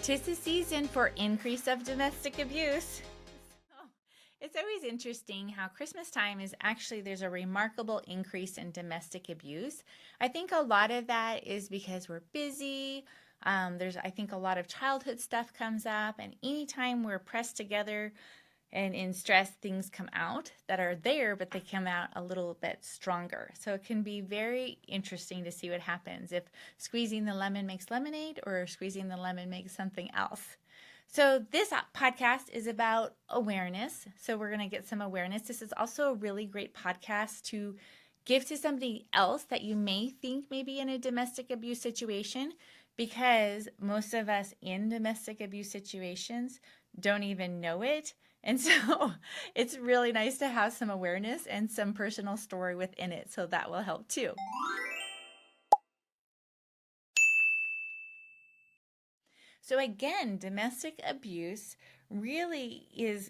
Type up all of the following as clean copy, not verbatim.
'Tis the season for increase of domestic abuse. So, it's always interesting how Christmas time is actually there's a remarkable increase in domestic abuse. I think a lot of that is because we're busy. I think a lot of childhood stuff comes up, and anytime we're pressed together and in stress, things come out that are there, but they come out a little bit stronger. So it can be very interesting to see what happens if squeezing the lemon makes lemonade or squeezing the lemon makes something else. So this podcast is about awareness. So we're going to get some awareness. This is also a really great podcast to give to somebody else that you may think may be in a domestic abuse situation, because most of us in domestic abuse situations don't even know it. And so it's really nice to have some awareness and some personal story within it. So that will help too. So again, domestic abuse really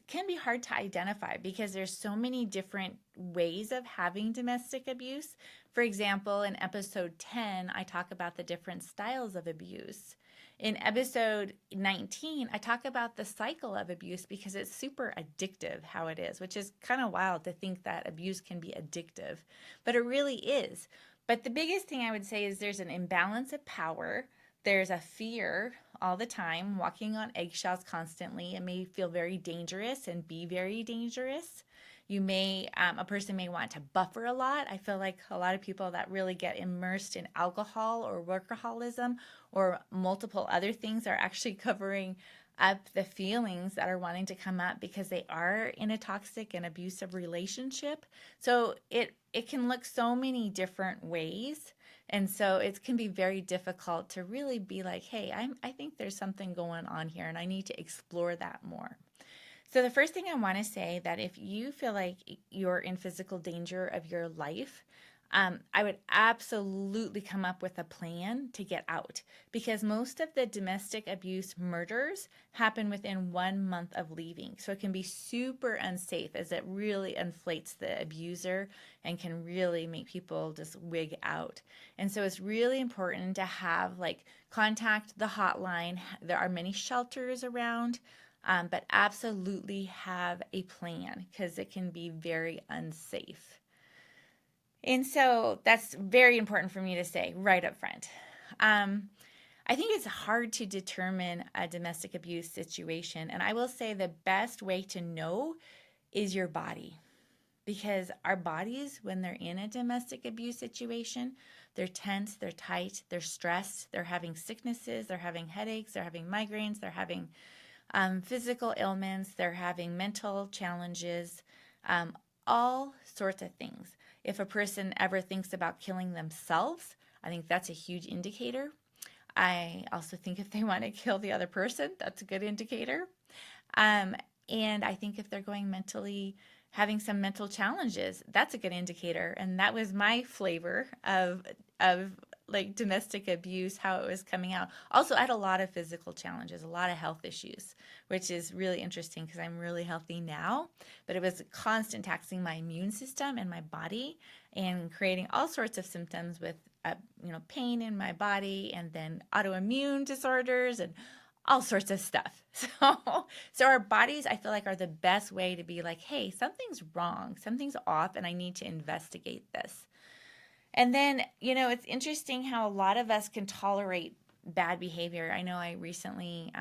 can be hard to identify because there's so many different ways of having domestic abuse. For example, in episode 10, I talk about the different styles of abuse. In episode 19, I talk about the cycle of abuse because it's super addictive how it is, which is kind of wild to think that abuse can be addictive, but it really is. But the biggest thing I would say is there's an imbalance of power. There's a fear all the time, walking on eggshells constantly. It may feel very dangerous and be very dangerous. A person may want to buffer a lot. I feel like a lot of people that really get immersed in alcohol or workaholism or multiple other things are actually covering up the feelings that are wanting to come up because they are in a toxic and abusive relationship. So it can look so many different ways. And so it can be very difficult to really be like, hey, I think there's something going on here and I need to explore that more. So the first thing I want to say that if you feel like you're in physical danger of your life, I would absolutely come up with a plan to get out, because most of the domestic abuse murders happen within 1 month of leaving. So it can be super unsafe as it really inflates the abuser and can really make people just wig out. And so it's really important to have contact the hotline. There are many shelters around. But absolutely have a plan because it can be very unsafe. And so that's very important for me to say right up front. I think it's hard to determine a domestic abuse situation. And I will say the best way to know is your body. Because our bodies, when they're in a domestic abuse situation, they're tense, they're tight, they're stressed, they're having sicknesses, they're having headaches, they're having migraines, they're having physical ailments, they're having mental challenges, all sorts of things. If a person ever thinks about killing themselves, I think that's a huge indicator. I also think if they want to kill the other person, that's a good indicator. And I think if they're having some mental challenges, that's a good indicator. And that was my flavor of domestic abuse, how it was coming out. Also, I had a lot of physical challenges, a lot of health issues, which is really interesting because I'm really healthy now, but it was constant taxing my immune system and my body and creating all sorts of symptoms with pain in my body and then autoimmune disorders and all sorts of stuff. So our bodies, I feel like, are the best way to be like, hey, something's wrong, something's off, and I need to investigate this. And then, it's interesting how a lot of us can tolerate bad behavior. I know I recently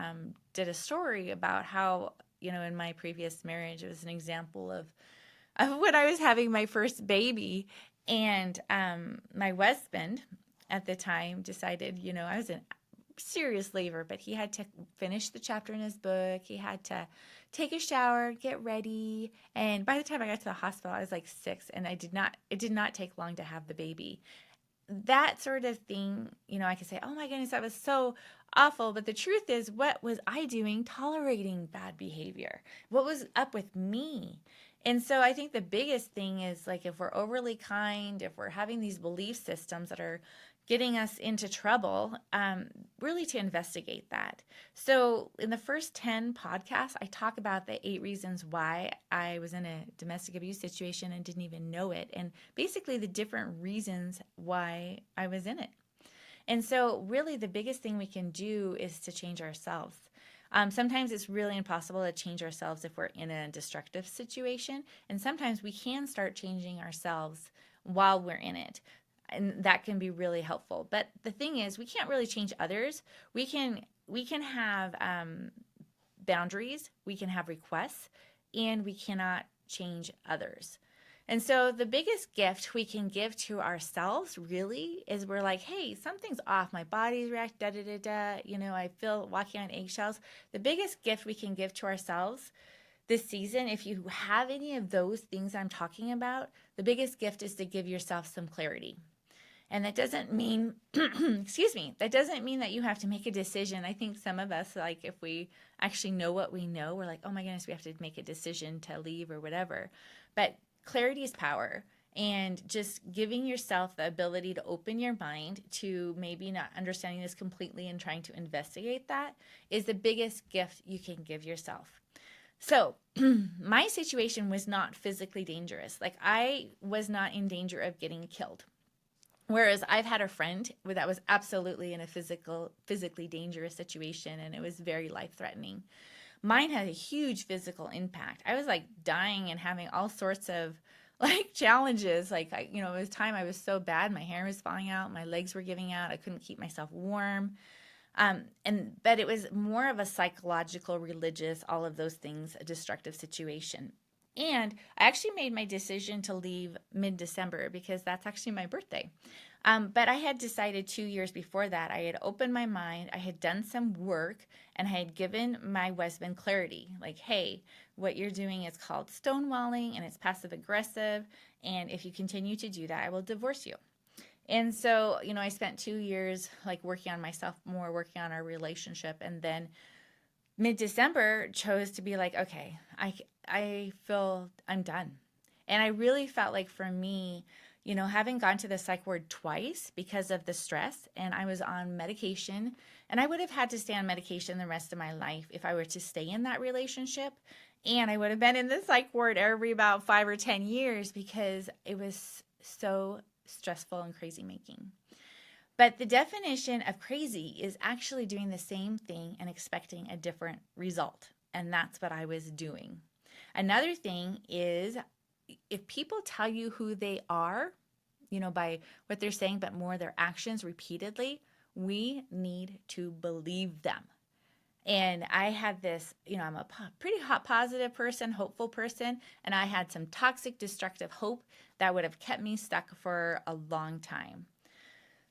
did a story about how, in my previous marriage, it was an example of when I was having my first baby. And my husband at the time decided, I was in serious labor, but he had to finish the chapter in his book. He had to take a shower, get ready. And by the time I got to the hospital, I was like 6, and it did not take long to have the baby. That sort of thing, I could say, oh my goodness, that was so awful. But the truth is, what was I doing tolerating bad behavior? What was up with me? And so I think the biggest thing is if we're overly kind, if we're having these belief systems that are getting us into trouble, really to investigate that. So in the first 10 podcasts, I talk about the 8 reasons why I was in a domestic abuse situation and didn't even know it, and basically the different reasons why I was in it. And so really the biggest thing we can do is to change ourselves. Sometimes it's really impossible to change ourselves if we're in a destructive situation. And sometimes we can start changing ourselves while we're in it. And that can be really helpful. But the thing is, we can't really change others. We can have boundaries, we can have requests, and we cannot change others. And so the biggest gift we can give to ourselves really is we're like, hey, something's off. My body's react da da da da. I feel walking on eggshells. The biggest gift we can give to ourselves this season, if you have any of those things I'm talking about, the biggest gift is to give yourself some clarity. And that doesn't mean, excuse me, that doesn't mean that you have to make a decision. I think some of us, like if we actually know what we know, we're like, oh my goodness, we have to make a decision to leave or whatever. But clarity is power. And just giving yourself the ability to open your mind to maybe not understanding this completely and trying to investigate that is the biggest gift you can give yourself. So, my situation was not physically dangerous. Like, I was not in danger of getting killed. Whereas I've had a friend that was absolutely in a physically dangerous situation, and it was very life threatening. Mine had a huge physical impact. I was like dying and having all sorts of like challenges. Like, it was time I was so bad. My hair was falling out. My legs were giving out. I couldn't keep myself warm. But it was more of a psychological, religious, all of those things, a destructive situation. And I actually made my decision to leave mid-December because that's actually my birthday. But I had decided 2 years before that, I had opened my mind, I had done some work, and I had given my husband clarity. Like, hey, what you're doing is called stonewalling and it's passive aggressive. And if you continue to do that, I will divorce you. And so, I spent 2 years like working on myself more, working on our relationship. And then mid-December chose to be like, okay, I feel I'm done. And I really felt like for me, having gone to the psych ward twice because of the stress, and I was on medication, and I would have had to stay on medication the rest of my life if I were to stay in that relationship. And I would have been in the psych ward every about 5 or 10 years because it was so stressful and crazy making. But the definition of crazy is actually doing the same thing and expecting a different result. And that's what I was doing. Another thing is if people tell you who they are, by what they're saying, but more their actions repeatedly, we need to believe them. And I had this, I'm a pretty hot, positive person, hopeful person, and I had some toxic, destructive hope that would have kept me stuck for a long time.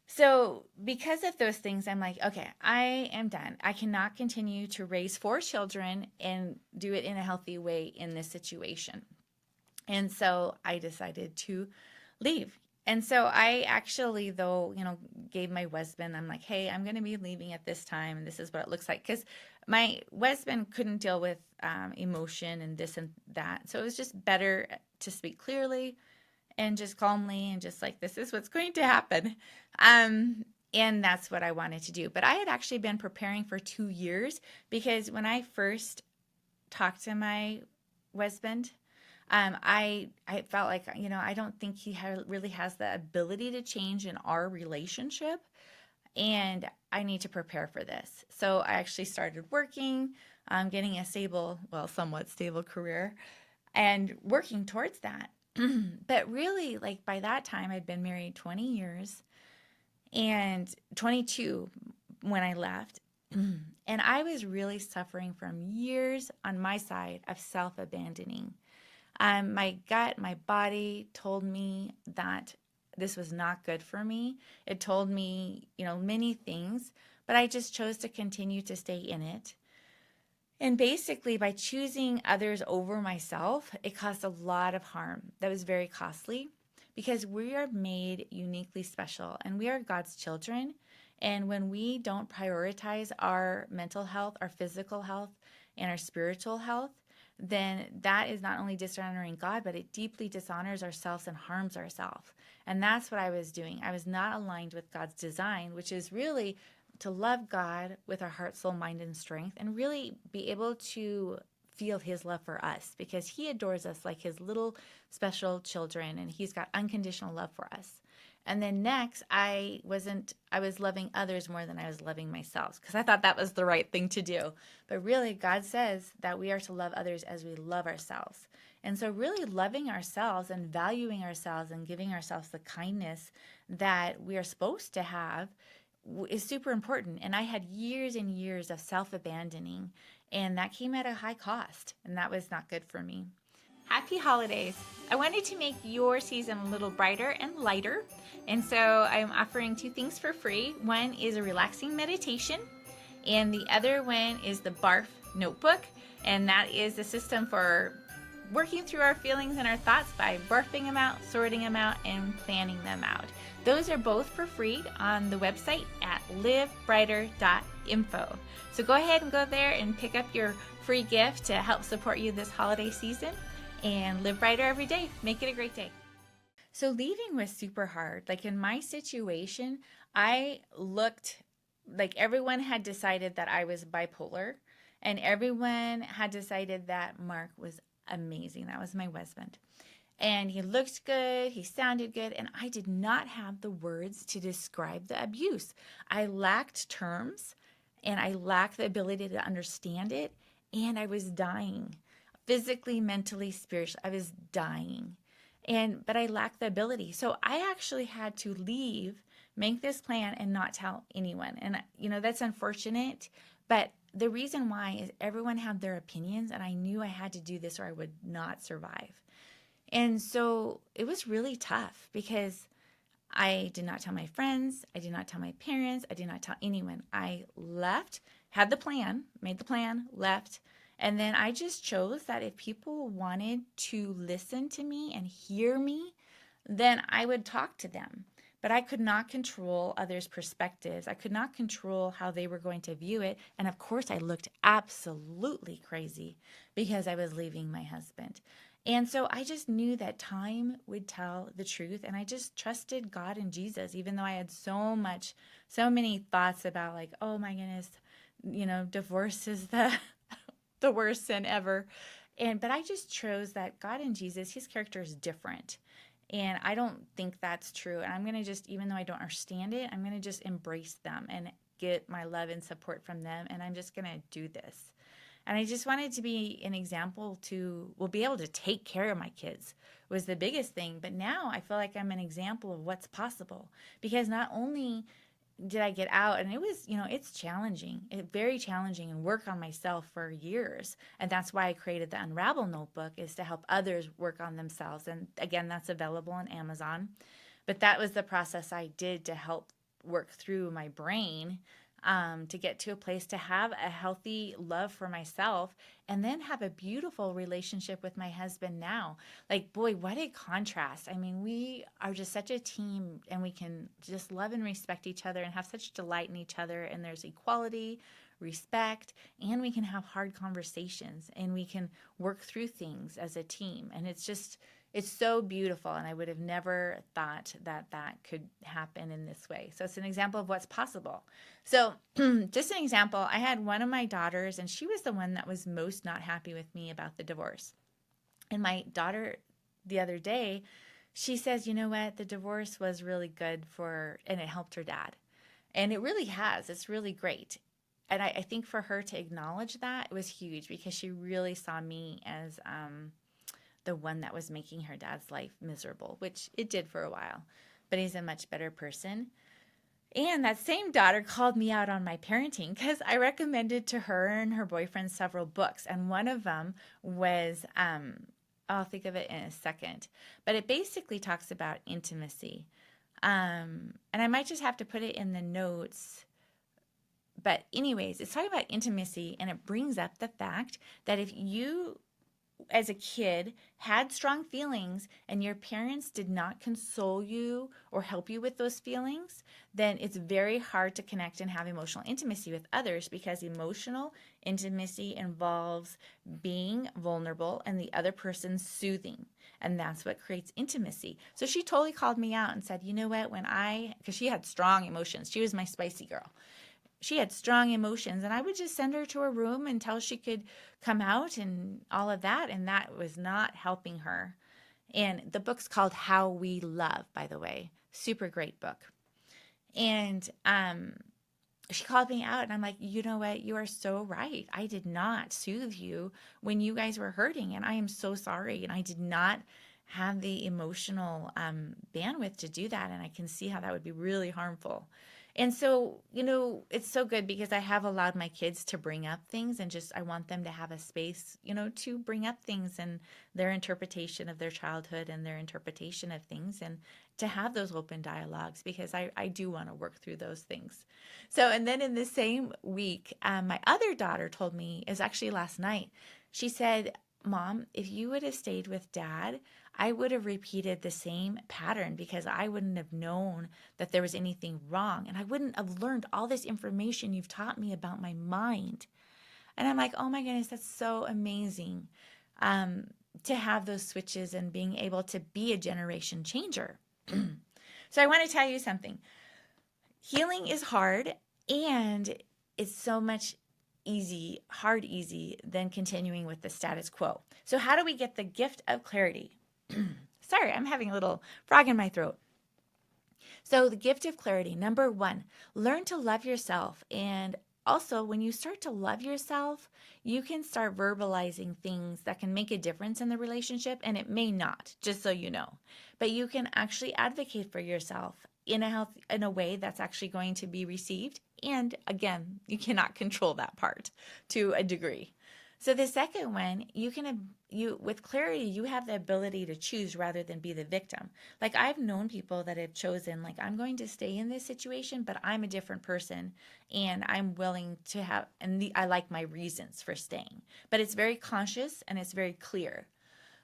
So because of those things, I'm like, okay, I am done. I cannot continue to raise 4 children and do it in a healthy way in this situation. And so I decided to leave. And so I actually, though, gave my husband, I'm like, hey, I'm going to be leaving at this time. And this is what it looks like. Because my husband couldn't deal with emotion and this and that. So it was just better to speak clearly and just calmly and just like, this is what's going to happen. And that's what I wanted to do. But I had actually been preparing for 2 years because when I first talked to my husband, I felt like, I don't think he really has the ability to change in our relationship. And I need to prepare for this. So I actually started working, getting a stable, well, somewhat stable career and working towards that. But really, like by that time, I'd been married 20 years and 22 when I left. And I was really suffering from years on my side of self-abandoning. My gut, my body told me that this was not good for me. It told me, many things, but I just chose to continue to stay in it. And basically, by choosing others over myself, it caused a lot of harm. That was very costly because we are made uniquely special and we are God's children. And when we don't prioritize our mental health, our physical health, and our spiritual health, then that is not only dishonoring God, but it deeply dishonors ourselves and harms ourselves. And that's what I was doing. I was not aligned with God's design, which is really to love God with our heart, soul, mind, and strength, and really be able to feel his love for us because he adores us like his little special children, and he's got unconditional love for us. And then next, I was loving others more than I was loving myself because I thought that was the right thing to do. But really, God says that we are to love others as we love ourselves. And so, really loving ourselves and valuing ourselves and giving ourselves the kindness that we are supposed to have is super important. And I had years and years of self abandoning, and that came at a high cost, and that was not good for me. Happy holidays! I wanted to make your season a little brighter and lighter, and so I'm offering two things for free. One is a relaxing meditation, and the other one is the BARF notebook, and that is a system for working through our feelings and our thoughts by barfing them out, sorting them out, and planning them out. Those are both for free on the website at livebrighter.info. So go ahead and go there and pick up your free gift to help support you this holiday season, and live brighter every day. Make it a great day. So leaving was super hard. Like in my situation, I looked like everyone had decided that I was bipolar, and everyone had decided that Mark was amazing. That was my husband. And he looked good, he sounded good, and I did not have the words to describe the abuse. I lacked terms, and I lacked the ability to understand it, and I was dying. Physically, mentally, spiritually, I was dying. But I lacked the ability. So I actually had to leave, make this plan, and not tell anyone. And that's unfortunate, but the reason why is everyone had their opinions, and I knew I had to do this or I would not survive. And so it was really tough because I did not tell my friends, I did not tell my parents, I did not tell anyone. I left, had the plan, made the plan, left, and then I just chose that if people wanted to listen to me and hear me, then I would talk to them. But I could not control others' perspectives. I could not control how they were going to view it. And of course, I looked absolutely crazy because I was leaving my husband. And so I just knew that time would tell the truth. And I just trusted God and Jesus, even though I had so many thoughts about like, oh my goodness, divorce is the worst sin ever. But I just chose that God and Jesus, his character is different. And I don't think that's true. And I'm going to just, even though I don't understand it, I'm going to just embrace them and get my love and support from them. And I'm just going to do this. And I just wanted to be an example be able to take care of my kids was the biggest thing. But now I feel like I'm an example of what's possible because not only did I get out, and it was, it's challenging, very challenging, and work on myself for years. And that's why I created the Unravel Notebook, is to help others work on themselves. And again, that's available on Amazon. But that was the process I did to help work through my brain, to get to a place to have a healthy love for myself and then have a beautiful relationship with my husband now. Like, boy, what a contrast. I mean, we are just such a team, and we can just love and respect each other and have such delight in each other. And there's equality, respect, and we can have hard conversations, and we can work through things as a team. And it's so beautiful, and I would have never thought that could happen in this way. So it's an example of what's possible. So just an example, I had one of my daughters, and she was the one that was most not happy with me about the divorce. And my daughter, the other day, she says, you know what, the divorce was really good and it helped her dad. And it really has. It's really great. And I think for her to acknowledge that, it was huge because she really saw me as the one that was making her dad's life miserable, which it did for a while, but he's a much better person. And that same daughter called me out on my parenting because I recommended to her and her boyfriend several books. And one of them was, I'll think of it in a second, but it basically talks about intimacy. And I might just have to put it in the notes. But anyways, it's talking about intimacy, and it brings up the fact that if you as a kid had strong feelings and your parents did not console you or help you with those feelings, then it's very hard to connect and have emotional intimacy with others, because emotional intimacy involves being vulnerable and the other person soothing. And that's what creates intimacy. So she totally called me out and said, you know what, because she had strong emotions. She was my spicy girl. She had strong emotions, and I would just send her to her room until she could come out and all of that, and that was not helping her. And the book's called How We Love, by the way. Super great book. And she called me out, and I'm like, you know what? You are so right. I did not soothe you when you guys were hurting, and I am so sorry. And I did not have the emotional bandwidth to do that. And I can see how that would be really harmful. And so, it's so good because I have allowed my kids to bring up things, and just I want them to have a space, to bring up things and their interpretation of their childhood and their interpretation of things, and to have those open dialogues, because I do want to work through those things. So, and then in the same week, my other daughter told me, it was actually last night, she said, Mom, if you would have stayed with Dad, I would have repeated the same pattern because I wouldn't have known that there was anything wrong. And I wouldn't have learned all this information you've taught me about my mind. And I'm like, oh my goodness, that's so amazing, to have those switches and being able to be a generation changer. So I want to tell you something. Healing is hard, and it's so much easy than continuing with the status quo. So how do we get the gift of clarity? Sorry, I'm having a little frog in my throat. So the gift of clarity, number one, learn to love yourself. And also, when you start to love yourself, you can start verbalizing things that can make a difference in the relationship, and it may not, just so you know. But you can actually advocate for yourself in a way that's actually going to be received. And again, you cannot control that part to a degree. So the second one, you with clarity, you have the ability to choose rather than be the victim. Like, I've known people that have chosen, like, I'm going to stay in this situation, but I'm a different person, and I'm willing to have, and I like my reasons for staying. But it's very conscious and it's very clear.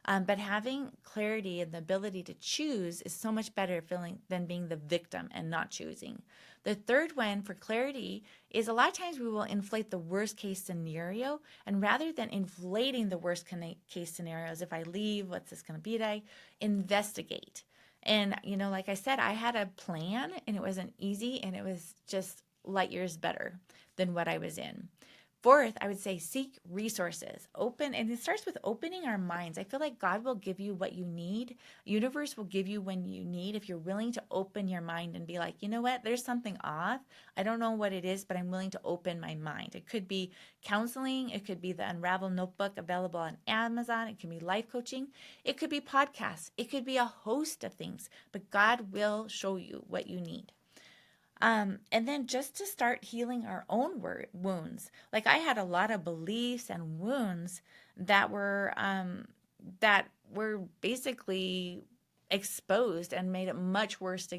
But having clarity and the ability to choose is so much better feeling than being the victim and not choosing. The third one for clarity is a lot of times we will inflate the worst case scenario. And rather than inflating the worst case scenarios, if I leave, what's this going to be like? Investigate. And, like I said, I had a plan, and it wasn't easy, and it was just light years better than what I was in. Fourth, I would say seek resources. Open, and it starts with opening our minds. I feel like God will give you what you need. Universe will give you when you need, if you're willing to open your mind and be like, you know what, there's something off. I don't know what it is, but I'm willing to open my mind. It could be counseling. It could be the Unravel Notebook available on Amazon. It can be life coaching. It could be podcasts. It could be a host of things, but God will show you what you need. And then just to start healing our own wounds. Like, I had a lot of beliefs and wounds that were basically exposed and made it much worse to,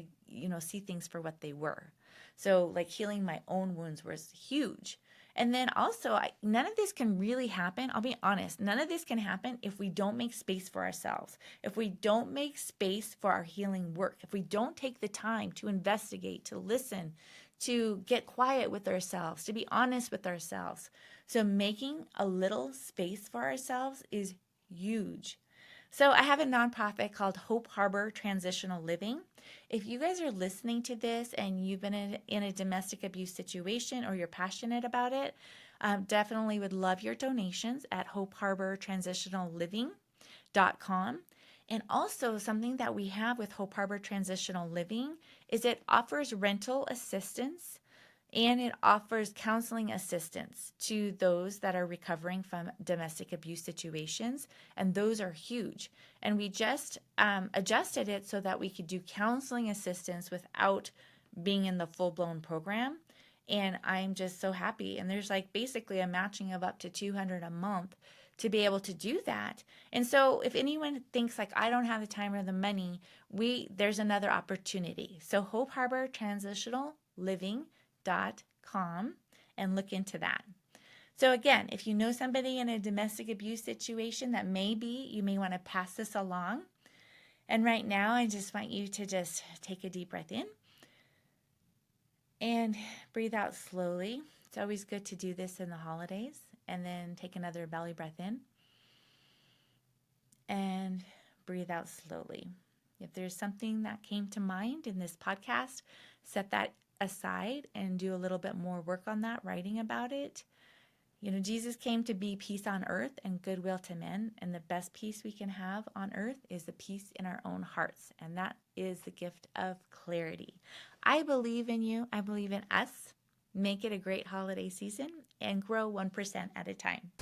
see things for what they were. So, like, healing my own wounds was huge. And then also, none of this can really happen. I'll be honest, none of this can happen if we don't make space for ourselves. If we don't make space for our healing work, if we don't take the time to investigate, to listen, to get quiet with ourselves, to be honest with ourselves. So making a little space for ourselves is huge. So I have a nonprofit called Hope Harbor Transitional Living. If you guys are listening to this and you've been in a domestic abuse situation, or you're passionate about it, definitely would love your donations at hopeharbortransitionalliving.com. And also, something that we have with Hope Harbor Transitional Living is it offers rental assistance, and it offers counseling assistance to those that are recovering from domestic abuse situations. And those are huge. And we just adjusted it so that we could do counseling assistance without being in the full-blown program. And I'm just so happy. And there's like basically a matching of up to $200 a month to be able to do that. And so if anyone thinks like, I don't have the time or the money, there's another opportunity. So Hope Harbor Transitional Living.com, and look into that. So again, if you know somebody in a domestic abuse situation that you may want to pass this along. And right now, I just want you to just take a deep breath in and breathe out slowly. It's always good to do this in the holidays. And then take another belly breath in and breathe out slowly. If there's something that came to mind in this podcast, set that aside and do a little bit more work on that, writing about it. Jesus came to be peace on earth and goodwill to men. And the best peace we can have on earth is the peace in our own hearts. And that is the gift of clarity. I believe in you. I believe in us. Make it a great holiday season and grow 1% at a time.